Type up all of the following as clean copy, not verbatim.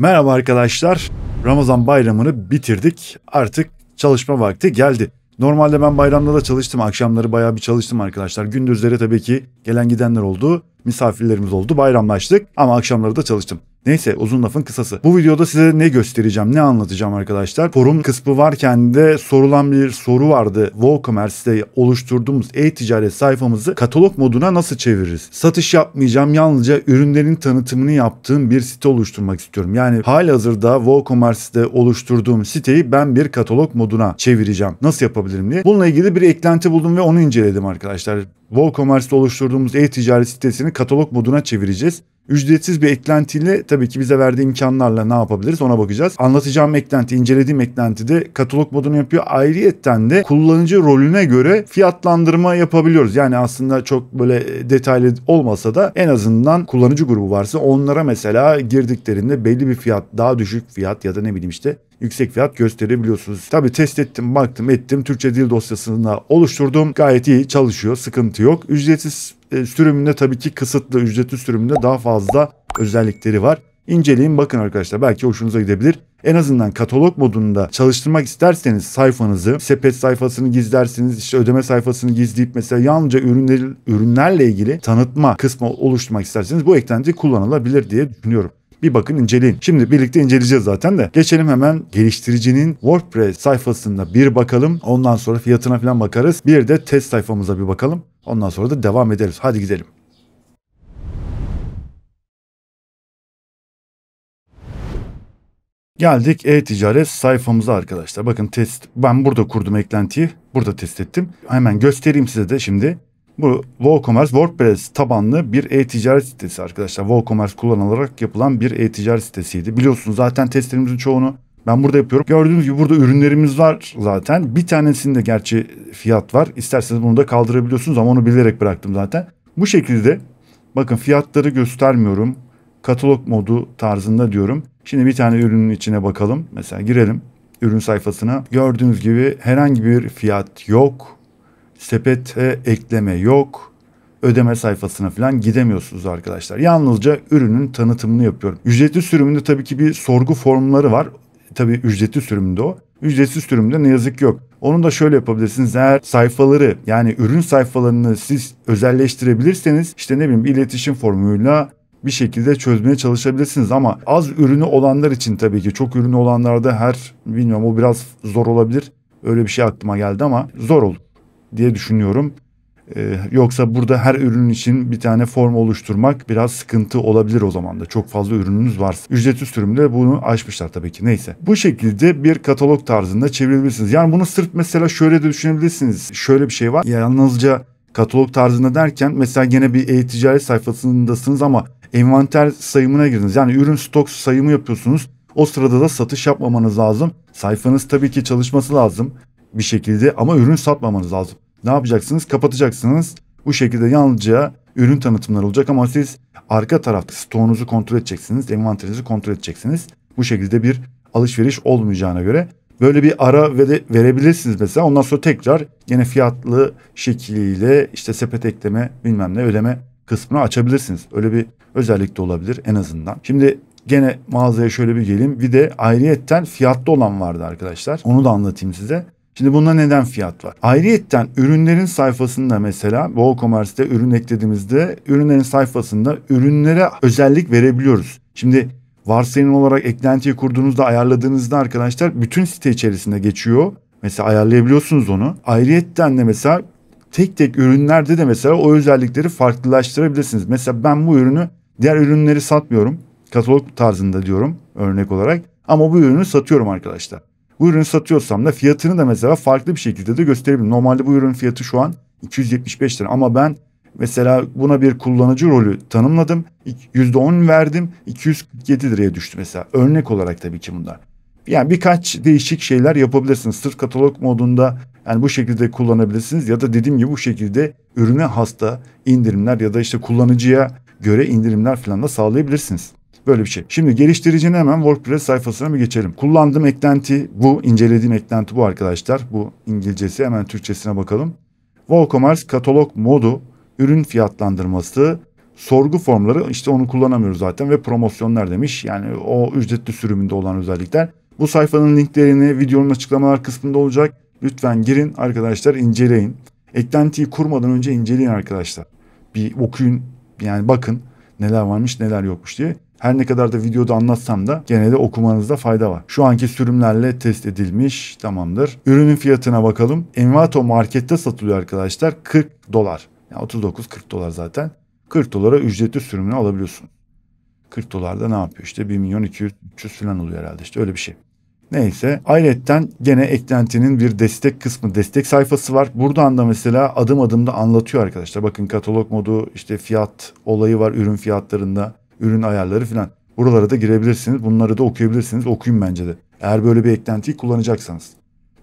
Merhaba arkadaşlar. Ramazan bayramını bitirdik. Artık çalışma vakti geldi. Normalde ben bayramda da çalıştım. Akşamları bayağı bir çalıştım arkadaşlar. Gündüzleri tabii ki gelen gidenler oldu. Misafirlerimiz oldu. Bayramlaştık ama akşamları da çalıştım. Neyse, uzun lafın kısası. Bu videoda size ne göstereceğim, ne anlatacağım arkadaşlar. Forum kısmı varken de sorulan bir soru vardı. WooCommerce'te oluşturduğumuz e-ticaret sayfamızı katalog moduna nasıl çeviririz? Satış yapmayacağım, yalnızca ürünlerin tanıtımını yaptığım bir site oluşturmak istiyorum. Yani halihazırda WooCommerce'te oluşturduğum siteyi ben bir katalog moduna çevireceğim. Nasıl yapabilirim diye. Bununla ilgili bir eklenti buldum ve onu inceledim arkadaşlar. WooCommerce'te oluşturduğumuz e-ticaret sitesini katalog moduna çevireceğiz. Ücretsiz bir eklentiyle tabii ki bize verdiği imkanlarla ne yapabiliriz ona bakacağız. Anlatacağım eklenti, incelediğim eklentide katalog modunu yapıyor. Ayrıyetten de kullanıcı rolüne göre fiyatlandırma yapabiliyoruz. Yani aslında çok böyle detaylı olmasa da en azından kullanıcı grubu varsa onlara mesela girdiklerinde belli bir fiyat, daha düşük fiyat ya da ne bileyim işte yüksek fiyat gösterebiliyorsunuz. Tabii test ettim, baktım, ettim. Türkçe dil dosyasını oluşturdum. Gayet iyi çalışıyor, sıkıntı yok. Ücretsiz sürümünde tabii ki kısıtlı, ücretli sürümünde daha fazla özellikleri var. İnceleyin, bakın arkadaşlar, belki hoşunuza gidebilir. En azından katalog modunda çalıştırmak isterseniz sayfanızı, sepet sayfasını gizlersiniz, işte ödeme sayfasını gizleyip mesela yalnızca ürünlerle ilgili tanıtma kısmı oluşturmak isterseniz bu eklenti kullanılabilir diye düşünüyorum. Bir bakın, inceleyin. Şimdi birlikte inceleyeceğiz zaten de. Geçelim hemen geliştiricinin WordPress sayfasında bir bakalım. Ondan sonra fiyatına falan bakarız. Bir de test sayfamıza bir bakalım. Ondan sonra da devam ederiz. Hadi gidelim. Geldik e-ticaret sayfamıza arkadaşlar. Bakın test. Ben burada kurdum eklentiyi. Burada test ettim. Hemen göstereyim size de şimdi. Bu WooCommerce WordPress tabanlı bir e-ticaret sitesi arkadaşlar. WooCommerce kullanılarak yapılan bir e-ticaret sitesiydi. Biliyorsunuz zaten testlerimizin çoğunu ben burada yapıyorum. Gördüğünüz gibi burada ürünlerimiz var zaten. Bir tanesinde gerçi fiyat var. İsterseniz bunu da kaldırabiliyorsunuz ama onu bilerek bıraktım zaten. Bu şekilde bakın, fiyatları göstermiyorum. Katalog modu tarzında diyorum. Şimdi bir tane ürünün içine bakalım. Mesela girelim ürün sayfasına. Gördüğünüz gibi herhangi bir fiyat yok. Sepete ekleme yok. Ödeme sayfasına falan gidemiyorsunuz arkadaşlar. Yalnızca ürünün tanıtımını yapıyorum. Ücretli sürümünde tabii ki bir sorgu formları var. Tabii ücretli sürümünde o. Ücretsiz sürümünde ne yazık ki yok. Onu da şöyle yapabilirsiniz. Eğer sayfaları, yani ürün sayfalarını siz özelleştirebilirseniz işte ne bileyim iletişim formuyla bir şekilde çözmeye çalışabilirsiniz. Ama az ürünü olanlar için tabii ki, çok ürünü olanlarda bilmiyorum, o biraz zor olabilir. Öyle bir şey aklıma geldi ama zor olur diye düşünüyorum. Yoksa burada her ürün için bir tane form oluşturmak biraz sıkıntı olabilir o zaman da. Çok fazla ürününüz varsa. Ücretsiz sürümde bunu açmışlar tabii ki. Neyse. Bu şekilde bir katalog tarzında çevirebilirsiniz. Yani bunu sırf mesela şöyle de düşünebilirsiniz. Şöyle bir şey var. Yalnızca katalog tarzında derken mesela gene bir e-ticaret sayfasındasınız ama envanter sayımına girdiniz. Yani ürün stok sayımı yapıyorsunuz. O sırada da satış yapmamanız lazım. Sayfanız tabii ki çalışması lazım bir şekilde ama ürün satmamanız lazım. Ne yapacaksınız? Kapatacaksınız. Bu şekilde yalnızca ürün tanıtımları olacak ama siz arka tarafta stoğunuzu kontrol edeceksiniz, envanterinizi kontrol edeceksiniz. Bu şekilde bir alışveriş olmayacağına göre böyle bir ara verebilirsiniz mesela. Ondan sonra tekrar yine fiyatlı şekliyle işte sepet ekleme bilmem ne ödeme kısmını açabilirsiniz. Öyle bir özellik de olabilir en azından. Şimdi gene mağazaya şöyle bir geleyim. Bir de ayrıyetten fiyatlı olan vardı arkadaşlar. Onu da anlatayım size. Şimdi bunda neden fiyat var? Ayrıyetten ürünlerin sayfasında mesela WooCommerce'te ürün eklediğimizde ürünlerin sayfasında ürünlere özellik verebiliyoruz. Şimdi varsayılan olarak eklentiyi kurduğunuzda, ayarladığınızda arkadaşlar bütün site içerisinde geçiyor. Mesela ayarlayabiliyorsunuz onu. Ayrıyetten de mesela tek tek ürünlerde de mesela o özellikleri farklılaştırabilirsiniz. Mesela ben bu ürünü, diğer ürünleri satmıyorum. Katalog tarzında diyorum örnek olarak. Ama bu ürünü satıyorum arkadaşlar. Bu ürünü satıyorsam da fiyatını da mesela farklı bir şekilde de gösterebilirim. Normalde bu ürünün fiyatı şu an 275 lira ama ben mesela buna bir kullanıcı rolü tanımladım. %10 verdim, 247 liraya düştü mesela. Örnek olarak tabii ki bunlar. Yani birkaç değişik şeyler yapabilirsiniz. Sırf katalog modunda yani bu şekilde kullanabilirsiniz. Ya da dediğim gibi bu şekilde ürüne hasta indirimler ya da işte kullanıcıya göre indirimler falan da sağlayabilirsiniz. Böyle bir şey. Şimdi geliştiricinin hemen WordPress sayfasına bir geçelim. Kullandığım eklenti bu. İncelediğim eklenti bu arkadaşlar. Bu İngilizcesi. Hemen Türkçesine bakalım. WooCommerce katalog modu, ürün fiyatlandırması, Sorgu formları, işte onu kullanamıyoruz zaten, ve promosyonlar demiş. Yani o ücretli sürümünde olan özellikler. Bu sayfanın linklerini videonun açıklamalar kısmında olacak. Lütfen girin arkadaşlar, inceleyin. Eklentiyi kurmadan önce inceleyin arkadaşlar. Bir okuyun, yani bakın neler varmış neler yokmuş diye. Her ne kadar da videoda anlatsam da gene de okumanızda fayda var. Şu anki sürümlerle test edilmiş, tamamdır. Ürünün fiyatına bakalım. Envato Market'te satılıyor arkadaşlar, 40 dolar. Yani 39-40 dolar zaten. 40 dolara ücretli sürümünü alabiliyorsun. 40 dolarda ne yapıyor? İşte 1 milyon 200 300 falan oluyor herhalde, işte öyle bir şey. Neyse, ayrıca gene eklentinin bir destek kısmı, destek sayfası var. Buradan da mesela adım adım da anlatıyor arkadaşlar. Bakın katalog modu, işte fiyat olayı var ürün fiyatlarında, ürün ayarları falan. Buralara da girebilirsiniz. Bunları da okuyabilirsiniz. Okuyun bence de. Eğer böyle bir eklentiyi kullanacaksanız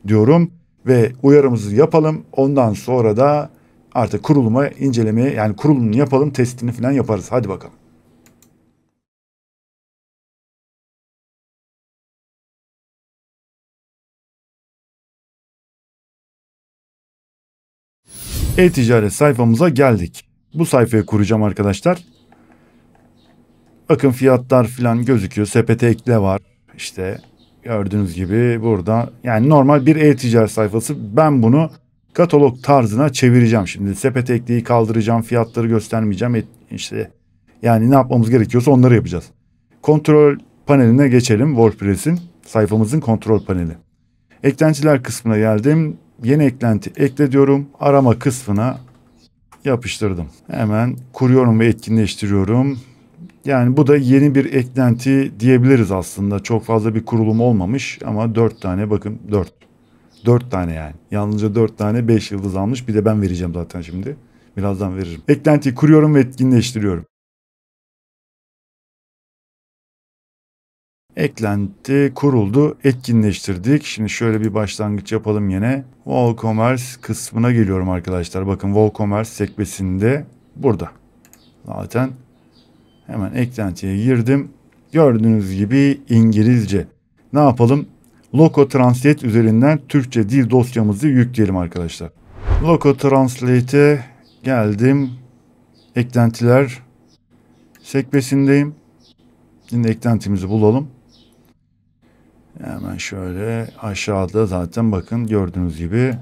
diyorum ve uyarımızı yapalım. Ondan sonra da artık kuruluma, incelemeye, yani kurulumunu yapalım, testini falan yaparız. Hadi bakalım. E-ticaret sayfamıza geldik. Bu sayfayı kuracağım arkadaşlar. Bakın fiyatlar falan gözüküyor. Sepete ekle var. İşte gördüğünüz gibi burada. Yani normal bir e-ticaret sayfası. Ben bunu katalog tarzına çevireceğim şimdi. Sepete ekleyi kaldıracağım. Fiyatları göstermeyeceğim. İşte yani ne yapmamız gerekiyorsa onları yapacağız. Kontrol paneline geçelim. WordPress'in, sayfamızın kontrol paneli. Eklentiler kısmına geldim. Yeni eklenti ekle diyorum. Arama kısmına yapıştırdım. Hemen kuruyorum ve etkinleştiriyorum. Yani bu da yeni bir eklenti diyebiliriz aslında. Çok fazla bir kurulum olmamış ama 4 tane, bakın 4. 4 tane yani. Yalnızca 4 tane 5 yıldız almış. Bir de ben vereceğim zaten şimdi. Birazdan veririm. Eklentiyi kuruyorum ve etkinleştiriyorum. Eklenti kuruldu, etkinleştirdik. Şimdi şöyle bir başlangıç yapalım yine. WooCommerce kısmına geliyorum arkadaşlar. Bakın WooCommerce sekmesinde burada. Zaten hemen eklentiye girdim. Gördüğünüz gibi İngilizce. Ne yapalım? Loco Translate üzerinden Türkçe dil dosyamızı yükleyelim arkadaşlar. Loco Translate'e geldim. Eklentiler sekmesindeyim. Şimdi eklentimizi bulalım. Hemen şöyle aşağıda zaten bakın gördüğünüz gibi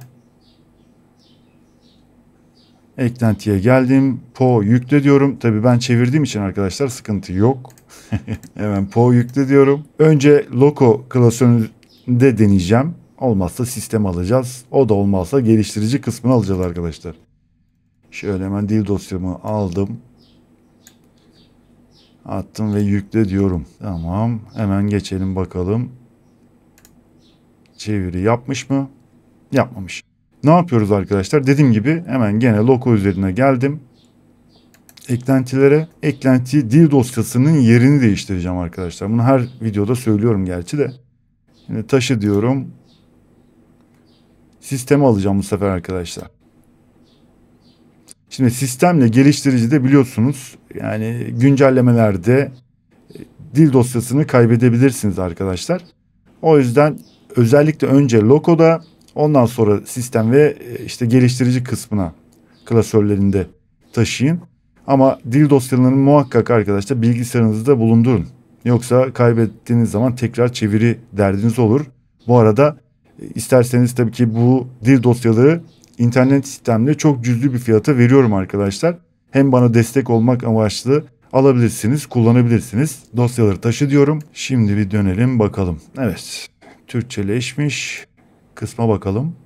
eklentiye geldim. Po yükle diyorum. Tabii ben çevirdiğim için arkadaşlar sıkıntı yok. Hemen Po yükle diyorum. Önce Loco klasöründe deneyeceğim. Olmazsa sistem alacağız. O da olmazsa geliştirici kısmını alacağız arkadaşlar. Şöyle hemen dil dosyamı aldım. Attım ve yükle diyorum. Tamam. Hemen geçelim bakalım. Çeviri yapmış mı? Yapmamış. Ne yapıyoruz arkadaşlar? Dediğim gibi hemen gene Loco üzerine geldim. Eklentilere, eklenti dil dosyasının yerini değiştireceğim arkadaşlar. Bunu her videoda söylüyorum gerçi de. Şimdi taşı diyorum. Sistemi alacağım bu sefer arkadaşlar. Şimdi sistemle geliştirici de biliyorsunuz yani güncellemelerde dil dosyasını kaybedebilirsiniz arkadaşlar. O yüzden özellikle önce Loco'da, ondan sonra sistem ve işte geliştirici kısmına, klasörlerinde taşıyın. Ama dil dosyalarını muhakkak arkadaşlar bilgisayarınızda bulundurun. Yoksa kaybettiğiniz zaman tekrar çeviri derdiniz olur. Bu arada isterseniz tabii ki bu dil dosyaları internet sistemde çok cüzi bir fiyata veriyorum arkadaşlar. Hem bana destek olmak amaçlı alabilirsiniz, kullanabilirsiniz. Dosyaları taşı diyorum. Şimdi bir dönelim bakalım. Evet, Türkçeleşmiş kısma bakalım.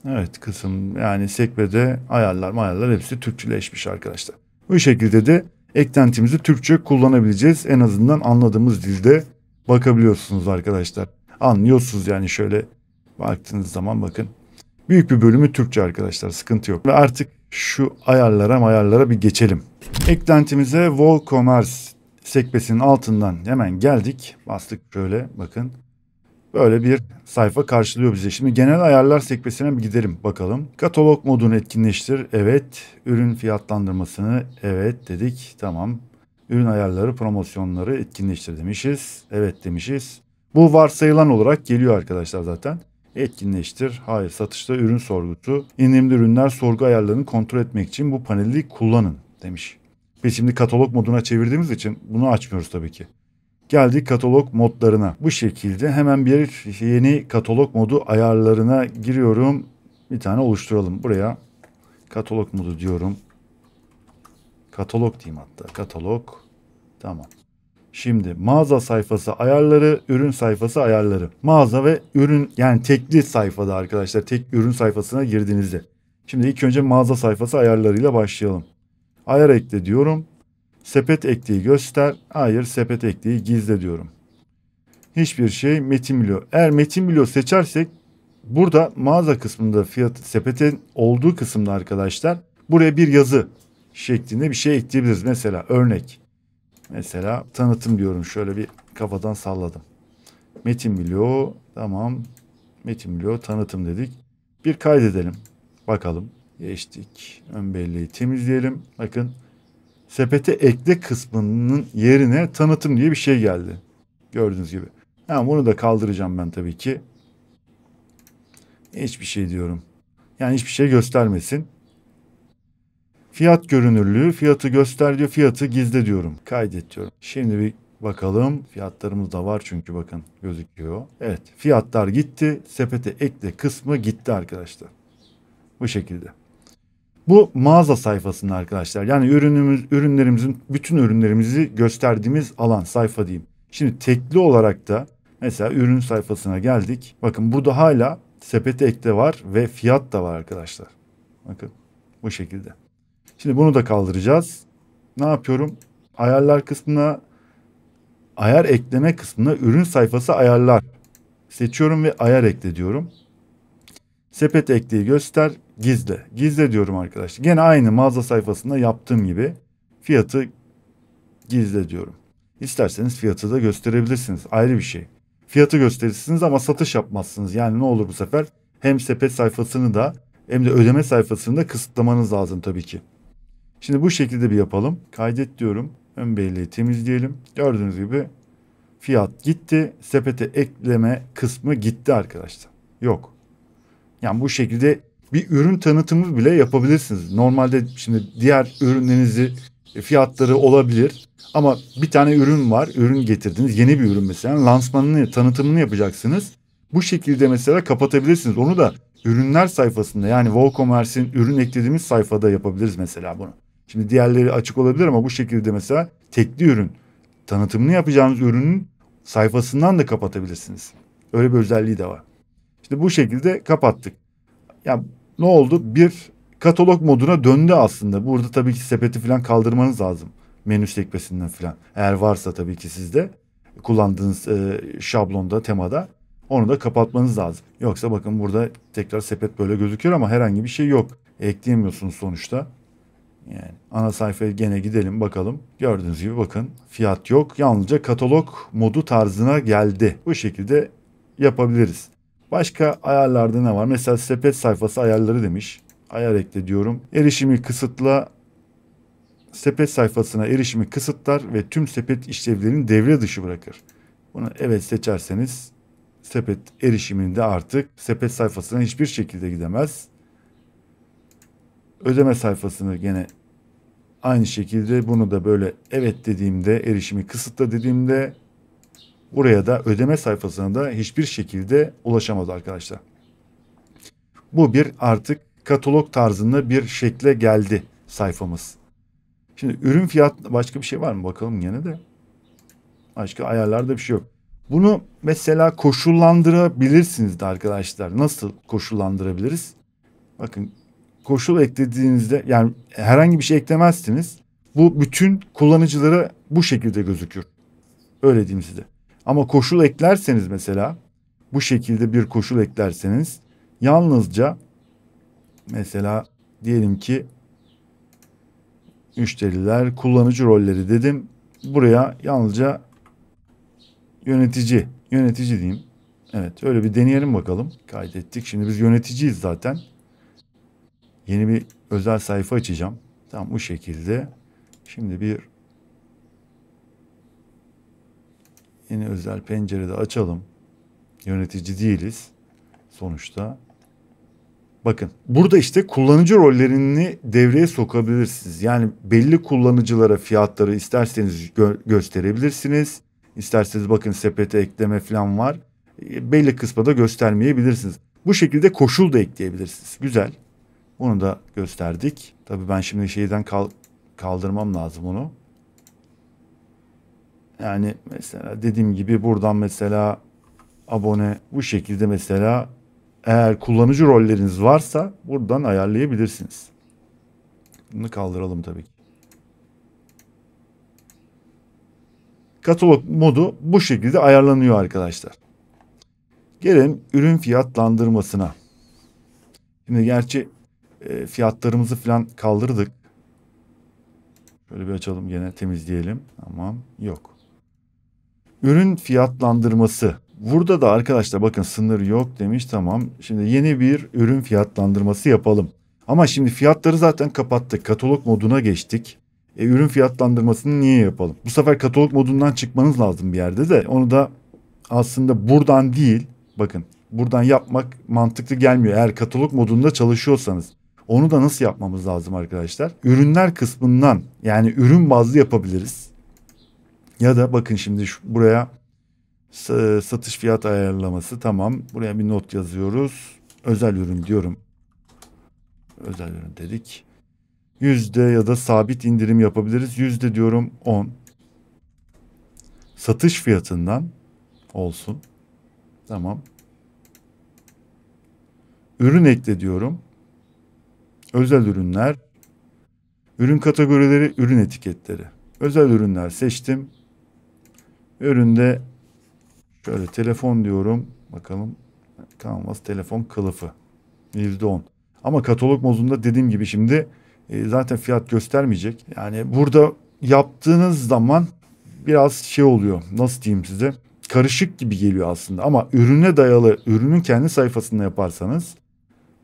Evet, kısım yani sekmede ayarlar hepsi Türkçeleşmiş arkadaşlar. Bu şekilde de eklentimizi Türkçe kullanabileceğiz. En azından anladığımız dilde bakabiliyorsunuz arkadaşlar. Anlıyorsunuz yani, şöyle baktığınız zaman bakın. Büyük bir bölümü Türkçe arkadaşlar, sıkıntı yok. Ve artık şu ayarlara bir geçelim. Eklentimize WooCommerce sekmesinin altından hemen geldik. Bastık şöyle bakın. Böyle bir sayfa karşılıyor bize. Şimdi genel ayarlar sekmesine bir gidelim bakalım. Katalog modunu etkinleştir. Evet. Ürün fiyatlandırmasını evet dedik. Tamam. Ürün ayarları, promosyonları etkinleştir demişiz. Evet demişiz. Bu varsayılan olarak geliyor arkadaşlar zaten. Etkinleştir. Hayır. Satışta ürün sorgusu. İndirimli ürünler sorgu ayarlarını kontrol etmek için bu paneli kullanın demiş. Ve şimdi katalog moduna çevirdiğimiz için bunu açmıyoruz tabii ki. Geldik katalog modlarına. Bu şekilde hemen bir yeni katalog modu ayarlarına giriyorum. Bir tane oluşturalım. Buraya katalog modu diyorum. Katalog diyeyim hatta. Katalog. Tamam. Şimdi mağaza sayfası ayarları, ürün sayfası ayarları. Mağaza ve ürün, yani tekli sayfada arkadaşlar. Tek ürün sayfasına girdiğinizde. Şimdi ilk önce mağaza sayfası ayarlarıyla başlayalım. Ayar ekle diyorum. Sepet ekleyi göster. Hayır, sepet ekleyi gizle diyorum. Hiçbir şey metin bilo. Eğer metin bilo seçersek burada mağaza kısmında fiyat sepetin olduğu kısımda arkadaşlar buraya bir yazı şeklinde bir şey ekleyebiliriz. Mesela örnek. Mesela tanıtım diyorum. Şöyle bir kafadan salladım. Metin bilo, tamam. Metin bilo tanıtım dedik. Bir kaydedelim. Bakalım. Geçtik. Ön belleği temizleyelim. Bakın. Sepete ekle kısmının yerine tanıtım diye bir şey geldi. Gördüğünüz gibi. Yani bunu da kaldıracağım ben tabii ki. Hiçbir şey diyorum. Yani hiçbir şey göstermesin. Fiyat görünürlüğü, fiyatı göster diyor, fiyatı gizle diyorum. Kaydet diyorum. Şimdi bir bakalım. Fiyatlarımız da var çünkü bakın gözüküyor. Evet, fiyatlar gitti. Sepete ekle kısmı gitti arkadaşlar. Bu şekilde. Bu mağaza sayfasında arkadaşlar. Yani ürünlerimizin, bütün ürünlerimizi gösterdiğimiz alan, sayfa diyeyim. Şimdi tekli olarak da mesela ürün sayfasına geldik. Bakın burada hala sepete ekle var ve fiyat da var arkadaşlar. Bakın bu şekilde. Şimdi bunu da kaldıracağız. Ne yapıyorum? Ayarlar kısmına, ayar ekleme kısmına ürün sayfası ayarlar seçiyorum ve ayar ekle diyorum. Sepet ekleyi göster, gizle. Gizle diyorum arkadaşlar. Gene aynı mağaza sayfasında yaptığım gibi fiyatı gizle diyorum. İsterseniz fiyatı da gösterebilirsiniz. Ayrı bir şey. Fiyatı gösterirsiniz ama satış yapmazsınız. Yani ne olur bu sefer? Hem sepet sayfasını da hem de ödeme sayfasını da kısıtlamanız lazım tabii ki. Şimdi bu şekilde bir yapalım. Kaydet diyorum. Ön belleği temizleyelim. Gördüğünüz gibi fiyat gitti. Sepete ekleme kısmı gitti arkadaşlar. Yok. Yani bu şekilde bir ürün tanıtımı bile yapabilirsiniz. Normalde şimdi diğer ürünlerinizi fiyatları olabilir. Ama bir tane ürün var. Ürün getirdiniz. Yeni bir ürün mesela. Lansmanını, tanıtımını yapacaksınız. Bu şekilde mesela kapatabilirsiniz. Onu da ürünler sayfasında, yani WooCommerce'in ürün eklediğimiz sayfada yapabiliriz mesela bunu. Şimdi diğerleri açık olabilir ama bu şekilde mesela tekli ürün tanıtımını yapacağınız ürünün sayfasından da kapatabilirsiniz. Öyle bir özelliği de var. İşte bu şekilde kapattık. Ya ne oldu? Bir katalog moduna döndü aslında. Burada tabii ki sepeti falan kaldırmanız lazım. Menü sekmesinden falan. Eğer varsa tabii ki sizde kullandığınız şablonda, temada onu da kapatmanız lazım. Yoksa bakın burada tekrar sepet böyle gözüküyor ama herhangi bir şey yok. Ekleyemiyorsunuz sonuçta. Yani ana sayfaya gene gidelim bakalım. Gördüğünüz gibi bakın fiyat yok. Yalnızca katalog modu tarzına geldi. Bu şekilde yapabiliriz. Başka ayarlarda ne var? Mesela sepet sayfası ayarları demiş. Ayar ekle diyorum. Erişimi kısıtla. Sepet sayfasına erişimi kısıtlar ve tüm sepet işlevlerini devre dışı bırakır. Bunu evet seçerseniz sepet erişiminde artık sepet sayfasına hiçbir şekilde gidemez. Ödeme sayfasını gene aynı şekilde bunu da böyle evet dediğimde, erişimi kısıtla dediğimde buraya da ödeme sayfasına da hiçbir şekilde ulaşamaz arkadaşlar. Bu bir artık katalog tarzında bir şekle geldi sayfamız. Şimdi ürün fiyat, başka bir şey var mı bakalım yine de. Başka ayarlarda bir şey yok. Bunu mesela koşullandırabilirsiniz de arkadaşlar. Nasıl koşullandırabiliriz? Bakın koşul eklediğinizde, yani herhangi bir şey eklemezsiniz. Bu bütün kullanıcılara bu şekilde gözükür. Öyle diyeyim size. Ama koşul eklerseniz mesela bu şekilde bir koşul eklerseniz yalnızca mesela diyelim ki müşteriler, kullanıcı rolleri dedim. Buraya yalnızca yönetici diyeyim. Evet, öyle bir deneyelim bakalım. Kaydettik. Şimdi biz yöneticiyiz zaten. Yeni bir özel sayfa açacağım. Tam bu şekilde. Şimdi bir yeni özel pencerede açalım. Yönetici değiliz sonuçta. Bakın burada işte kullanıcı rollerini devreye sokabilirsiniz. Yani belli kullanıcılara fiyatları isterseniz gösterebilirsiniz. İsterseniz bakın sepete ekleme falan var. Belli kısma da göstermeyebilirsiniz. Bu şekilde koşul da ekleyebilirsiniz. Güzel. Bunu da gösterdik. Tabii ben şimdi şeyden kaldırmam lazım onu. Yani mesela dediğim gibi buradan mesela abone bu şekilde mesela eğer kullanıcı rolleriniz varsa buradan ayarlayabilirsiniz. Bunu kaldıralım tabii ki. Katalog modu bu şekilde ayarlanıyor arkadaşlar. Gelelim ürün fiyatlandırmasına. Şimdi gerçi fiyatlarımızı falan kaldırdık. Şöyle bir açalım gene temizleyelim. Tamam yok. Ürün fiyatlandırması. Burada da arkadaşlar bakın sınır yok demiş tamam. Şimdi yeni bir ürün fiyatlandırması yapalım. Ama şimdi fiyatları zaten kapattık. Katalog moduna geçtik. Ürün fiyatlandırmasını niye yapalım? Bu sefer katalog modundan çıkmanız lazım bir yerde de. Onu da aslında buradan değil. Bakın buradan yapmak mantıklı gelmiyor. Eğer katalog modunda çalışıyorsanız. Onu da nasıl yapmamız lazım arkadaşlar? Ürünler kısmından yani ürün bazlı yapabiliriz. Ya da bakın şimdi buraya satış fiyat ayarlaması tamam. Buraya bir not yazıyoruz. Özel ürün diyorum. Özel ürün dedik. Yüzde ya da sabit indirim yapabiliriz. Yüzde diyorum 10. Satış fiyatından olsun. Tamam. Ürün ekle diyorum. Özel ürünler. Ürün kategorileri, ürün etiketleri. Özel ürünler seçtim. Üründe şöyle telefon diyorum. Bakalım. Canvas telefon kılıfı. %10. Ama katalog modunda dediğim gibi şimdi zaten fiyat göstermeyecek. Yani burada yaptığınız zaman biraz şey oluyor. Nasıl diyeyim size? Karışık gibi geliyor aslında. Ama ürüne dayalı, ürünün kendi sayfasında yaparsanız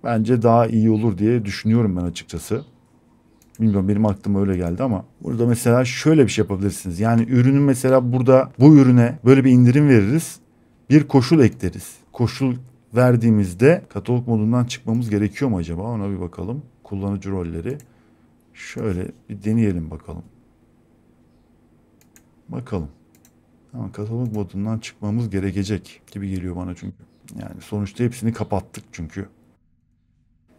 bence daha iyi olur diye düşünüyorum ben açıkçası. Bilmiyorum benim aklıma öyle geldi ama burada mesela şöyle bir şey yapabilirsiniz. Yani ürünün mesela burada bu ürüne böyle bir indirim veririz. Bir koşul ekleriz. Koşul verdiğimizde katalog modundan çıkmamız gerekiyor mu acaba? Ona bir bakalım. Kullanıcı rolleri. Şöyle bir deneyelim bakalım. Bakalım. Tamam, katalog modundan çıkmamız gerekecek gibi geliyor bana çünkü. Yani sonuçta hepsini kapattık çünkü.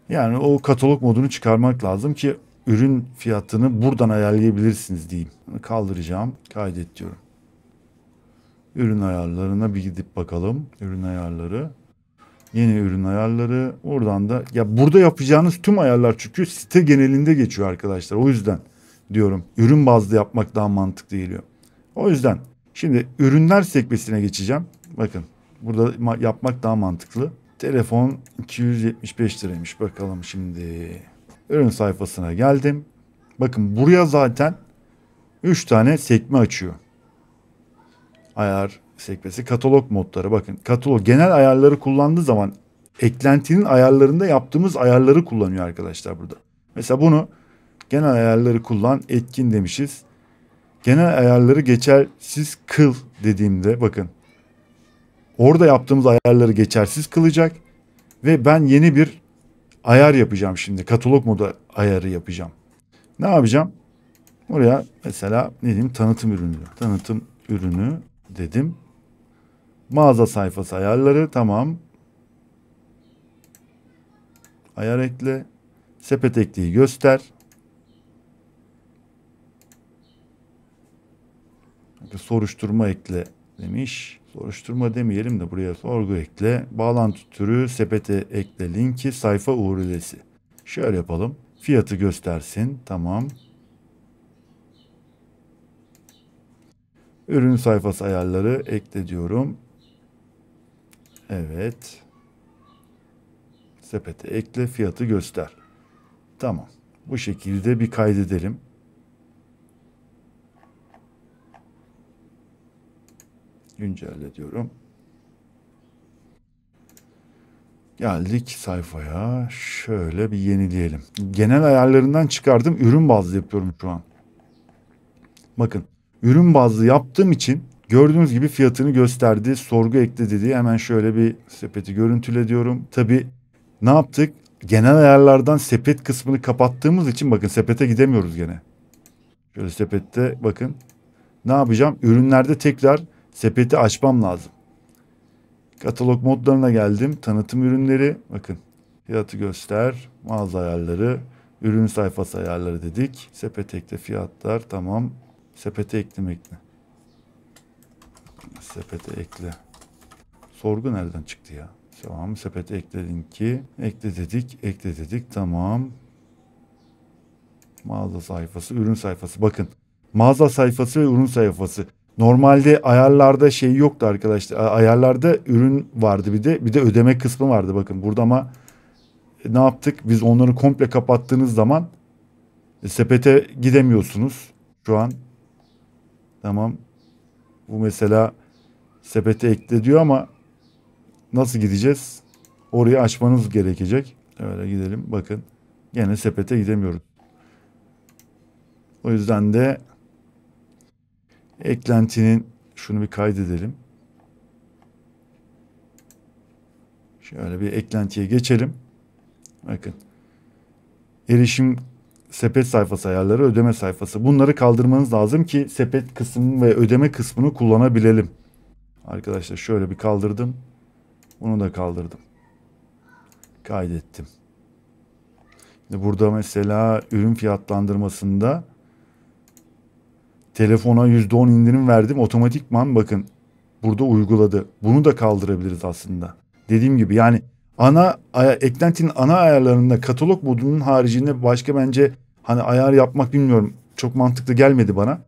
Yani o katalog modunu çıkarmak lazım ki ürün fiyatını buradan ayarlayabilirsiniz diyeyim. Kaldıracağım. Kaydet diyorum. Ürün ayarlarına bir gidip bakalım. Ürün ayarları. Yeni ürün ayarları. Oradan da ya burada yapacağınız tüm ayarlar çünkü site genelinde geçiyor arkadaşlar. O yüzden diyorum ürün bazlı yapmak daha mantıklı geliyor. O yüzden şimdi ürünler sekmesine geçeceğim. Bakın burada yapmak daha mantıklı. Telefon 275 liraymış. Bakalım şimdi. Ürün sayfasına geldim. Bakın buraya zaten 3 tane sekme açıyor. Ayar sekmesi, katalog modları. Bakın katalog genel ayarları kullandığı zaman eklentinin ayarlarında yaptığımız ayarları kullanıyor arkadaşlar burada. Mesela bunu genel ayarları kullan, etkin demişiz. Genel ayarları geçersiz kıl dediğimde bakın orada yaptığımız ayarları geçersiz kılacak ve ben yeni bir ayar yapacağım şimdi. Katalog modu ayarı yapacağım. Ne yapacağım? Oraya mesela ne diyeyim tanıtım ürünü. Tanıtım ürünü dedim. Mağaza sayfası ayarları tamam. Ayar ekle. Sepet ekleyi göster. Soruşturma ekle demiş. Soruşturma demeyelim de buraya sorgu ekle. Bağlantı türü sepete ekle linki sayfa URL'si. Şöyle yapalım. Fiyatı göstersin. Tamam. Ürün sayfası ayarları ekle diyorum. Evet. Sepete ekle fiyatı göster. Tamam. Bu şekilde bir kaydedelim. Güncelle diyorum. Geldik sayfaya. Şöyle bir yenileyelim. Genel ayarlarından çıkardım. Ürün bazlı yapıyorum şu an. Bakın. Ürün bazlı yaptığım için gördüğünüz gibi fiyatını gösterdi. Sorgu ekle dedi. Hemen şöyle bir sepeti görüntüle diyorum. Tabii ne yaptık? genel ayarlardan sepet kısmını kapattığımız için bakın sepete gidemiyoruz gene. Şöyle sepette bakın. Ne yapacağım? Ürünlerde tekrar sepeti açmam lazım. Katalog modlarına geldim. Tanıtım ürünleri. Bakın. Fiyatı göster. Mağaza ayarları. Ürün sayfası ayarları dedik. Sepete ekle fiyatlar. Tamam. Sepete eklemekle. Sepete ekle. Sorgu nereden çıktı ya? Tamam. Sepete ekledin ki. Ekle dedik. Ekle dedik. Tamam. Mağaza sayfası. Ürün sayfası. Bakın. Mağaza sayfası ve ürün sayfası. Normalde ayarlarda şey yoktu arkadaşlar. Ayarlarda ürün vardı bir de ödeme kısmı vardı. Bakın burada ama ne yaptık? Biz onları komple kapattığınız zaman sepete gidemiyorsunuz. Şu an tamam. Bu mesela sepete ekle diyor ama nasıl gideceğiz? Orayı açmanız gerekecek. Öyle gidelim. Bakın gene sepete gidemiyoruz. O yüzden de eklentinin şunu bir kaydedelim. Şöyle bir eklentiye geçelim. Bakın. Erişim sepet sayfası ayarları, ödeme sayfası. Bunları kaldırmanız lazım ki sepet kısmını ve ödeme kısmını kullanabilelim. Arkadaşlar şöyle bir kaldırdım. Bunu da kaldırdım. Kaydettim. Burada mesela ürün fiyatlandırmasında telefona %10 indirim verdim. Otomatikman bakın burada uyguladı. Bunu da kaldırabiliriz aslında. Dediğim gibi yani eklentinin ana ayarlarında katalog modunun haricinde başka bence hani ayar yapmak bilmiyorum. Çok mantıklı gelmedi bana.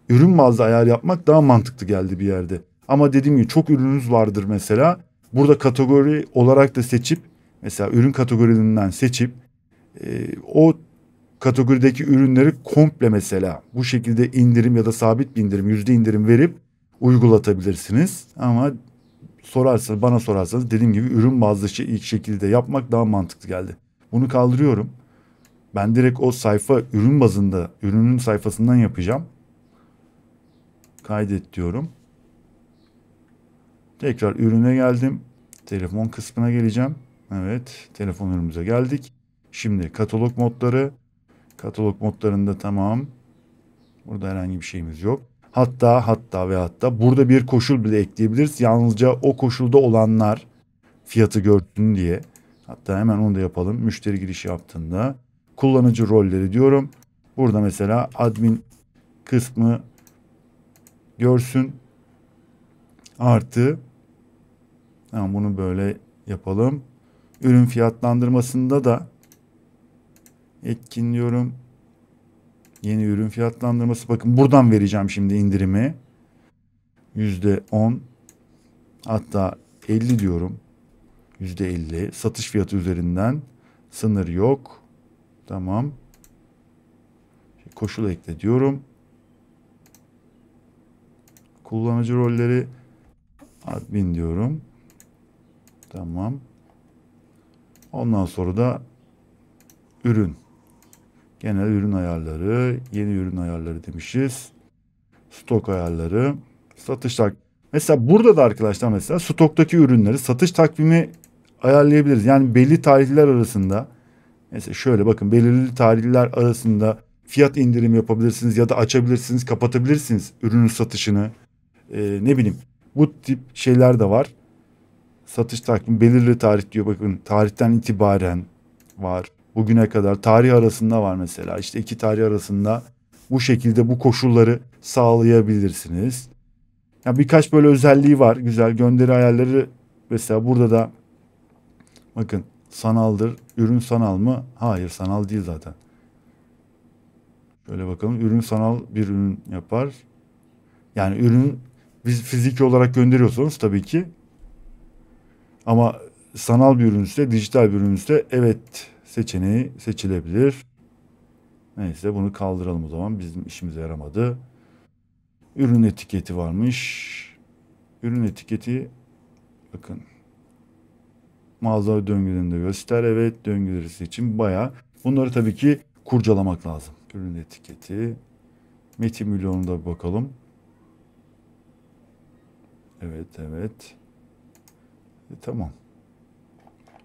Ürün bazlı ayar yapmak daha mantıklı geldi bir yerde. Ama dediğim gibi çok ürününüz vardır mesela. Burada kategori olarak da seçip mesela ürün kategorilerinden seçip o kategorideki ürünleri komple mesela bu şekilde indirim ya da sabit bir indirim, yüzde indirim verip uygulatabilirsiniz. Ama bana sorarsanız dediğim gibi ürün bazlı ilk şekilde yapmak daha mantıklı geldi. Bunu kaldırıyorum. Ben direkt o sayfa ürün bazında, ürünün sayfasından yapacağım. Kaydet diyorum. Tekrar ürüne geldim. Telefon kısmına geleceğim. Evet, telefon ürünümüze geldik. Şimdi katalog modları. Katalog modlarında tamam. Burada herhangi bir şeyimiz yok. Hatta burada bir koşul bile ekleyebiliriz. Yalnızca o koşulda olanlar fiyatı görsün diye. Hatta hemen onu da yapalım. Müşteri girişi yaptığında kullanıcı rolleri diyorum. Burada mesela admin kısmı görsün. Artı tamam bunu böyle yapalım. Ürün fiyatlandırmasında da etkinliyorum. Yeni ürün fiyatlandırması. Bakın buradan vereceğim şimdi indirimi. %10 hatta 50 diyorum. %50 satış fiyatı üzerinden sınır yok. Tamam. Koşul ekle diyorum. Kullanıcı rolleri admin diyorum. Tamam. Ondan sonra da ürün. Genel ürün ayarları, yeni ürün ayarları demişiz. Stok ayarları, satış mesela burada da arkadaşlar mesela stoktaki ürünleri satış takvimi ayarlayabiliriz. Yani belli tarihler arasında mesela şöyle bakın belirli tarihler arasında fiyat indirim yapabilirsiniz ya da açabilirsiniz, kapatabilirsiniz ürünün satışını. Ne bileyim bu tip şeyler de var. Satış takvimi belirli tarih diyor bakın tarihten itibaren var. Bugüne kadar tarih arasında var mesela işte iki tarih arasında bu şekilde bu koşulları sağlayabilirsiniz. Ya birkaç böyle özelliği var. Güzel gönderi ayarları mesela burada da bakın sanaldır. Ürün sanal mı? Hayır sanal değil zaten. Şöyle bakalım. Ürün sanal bir ürün yapar. Yani ürün fiziki olarak gönderiyorsanız tabii ki. Ama sanal bir ürünse, dijital bir ürünse evet seçeneği seçilebilir. Neyse bunu kaldıralım o zaman. Bizim işimize yaramadı. Ürün etiketi varmış. Ürün etiketi bakın mağaza döngülerinde göster. Evet döngüleri için bayağı. Bunları tabii ki kurcalamak lazım. Ürün etiketi. Metin milyonuna da bir bakalım. Evet. Tamam.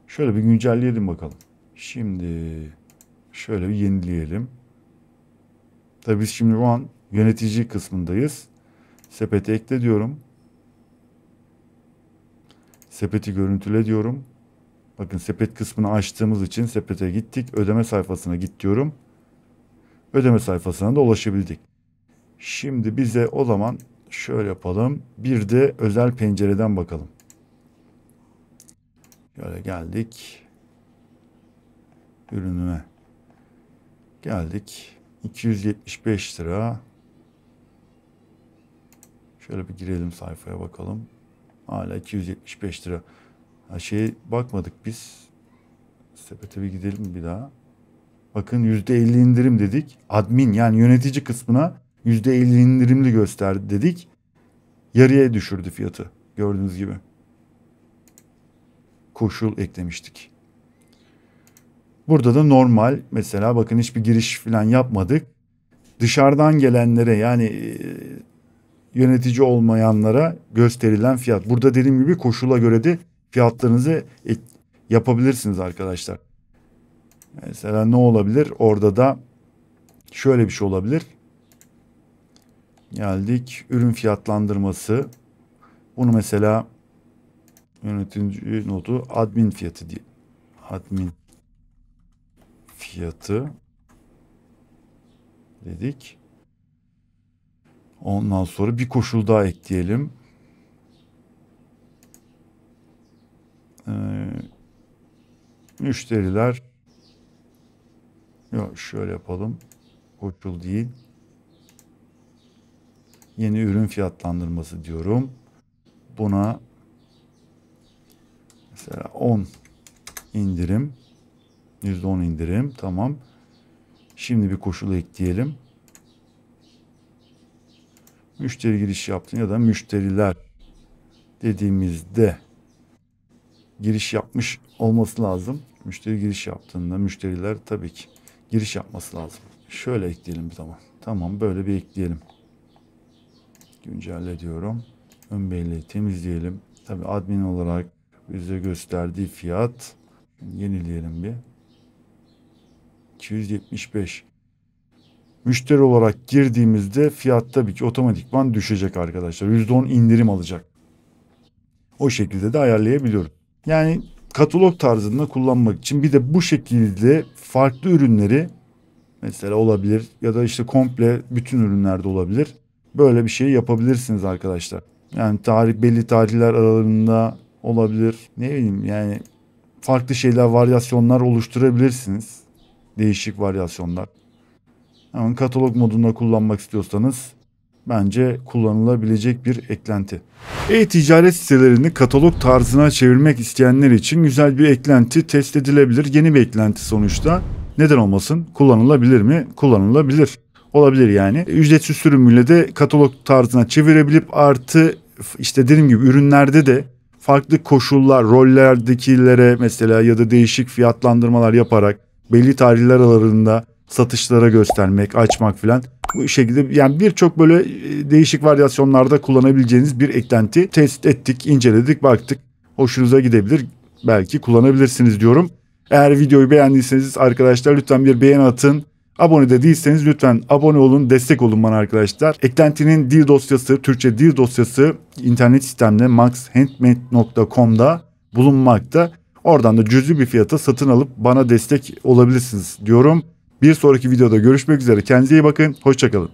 Şöyle bir güncelleyelim bakalım. Şimdi şöyle bir yenileyelim. Tabii biz şimdi bu an yönetici kısmındayız. Sepete ekle diyorum. Sepeti görüntüle diyorum. Bakın sepet kısmını açtığımız için sepete gittik. Ödeme sayfasına git diyorum. Ödeme sayfasına da ulaşabildik. Şimdi bize o zaman şöyle yapalım. Bir de özel pencereden bakalım. Şöyle geldik. Ürünüme geldik. 275 lira. Şöyle bir girelim sayfaya bakalım. Hala 275 lira. Bakmadık biz. Sepete bir gidelim bir daha. Bakın %50 indirim dedik. Admin yani yönetici kısmına %50 indirimli gösterdi dedik. Yarıya düşürdü fiyatı. Gördüğünüz gibi. Koşul eklemiştik. Burada da normal mesela bakın hiçbir giriş falan yapmadık. Dışarıdan gelenlere yani yönetici olmayanlara gösterilen fiyat. Burada dediğim gibi koşula göre de fiyatlarınızı yapabilirsiniz arkadaşlar. Mesela ne olabilir? Orada da şöyle bir şey olabilir. Geldik ürün fiyatlandırması. Bunu mesela yönetici notu admin fiyatı diye. Admin fiyatı dedik. Ondan sonra bir koşul daha ekleyelim. Müşteriler yok şöyle yapalım. Koşul değil. Yeni ürün fiyatlandırması diyorum. Buna mesela 10 indirim. %10 indirim. Tamam. Şimdi bir koşul ekleyelim. Müşteri giriş yaptın ya da müşteriler dediğimizde giriş yapmış olması lazım. Müşteri giriş yaptığında müşteriler tabii ki giriş yapması lazım. Şöyle ekleyelim bir zaman. Tamam böyle bir ekleyelim. Güncelle diyorum. Ön belleği temizleyelim. Tabii admin olarak bize gösterdiği fiyat. Yenileyelim bir. 275. Müşteri olarak girdiğimizde fiyat tabii ki otomatikman düşecek arkadaşlar. %10 indirim alacak. O şekilde de ayarlayabiliyoruz. Yani katalog tarzında kullanmak için bir de bu şekilde farklı ürünleri mesela olabilir ya da işte komple bütün ürünlerde olabilir. Böyle bir şey yapabilirsiniz arkadaşlar. Yani belli tarihler aralığında olabilir. Ne bileyim yani farklı şeyler, varyasyonlar oluşturabilirsiniz. Değişik varyasyonlar. Ama katalog modunda kullanmak istiyorsanız bence kullanılabilecek bir eklenti. E-ticaret sitelerini katalog tarzına çevirmek isteyenler için güzel bir eklenti, test edilebilir. Yeni bir eklenti sonuçta. Neden olmasın? Kullanılabilir mi? Kullanılabilir. Olabilir yani. Ücretsiz sürümüyle de katalog tarzına çevirebilip artı işte dediğim gibi ürünlerde de farklı koşullar, rollerdekilere mesela ya da değişik fiyatlandırmalar yaparak belli tarihler aralığında satışlara göstermek, açmak filan. Bu şekilde yani birçok böyle değişik varyasyonlarda kullanabileceğiniz bir eklenti test ettik, inceledik, baktık. Hoşunuza gidebilir. Belki kullanabilirsiniz diyorum. Eğer videoyu beğendiyseniz arkadaşlar lütfen bir beğeni atın. Abone de değilseniz lütfen abone olun, destek olun bana arkadaşlar. Eklentinin dil dosyası, Türkçe dil dosyası internet sitemde maxhandmade.com'da bulunmakta. Oradan da cüzi bir fiyata satın alıp bana destek olabilirsiniz diyorum. Bir sonraki videoda görüşmek üzere. Kendinize iyi bakın. Hoşça kalın.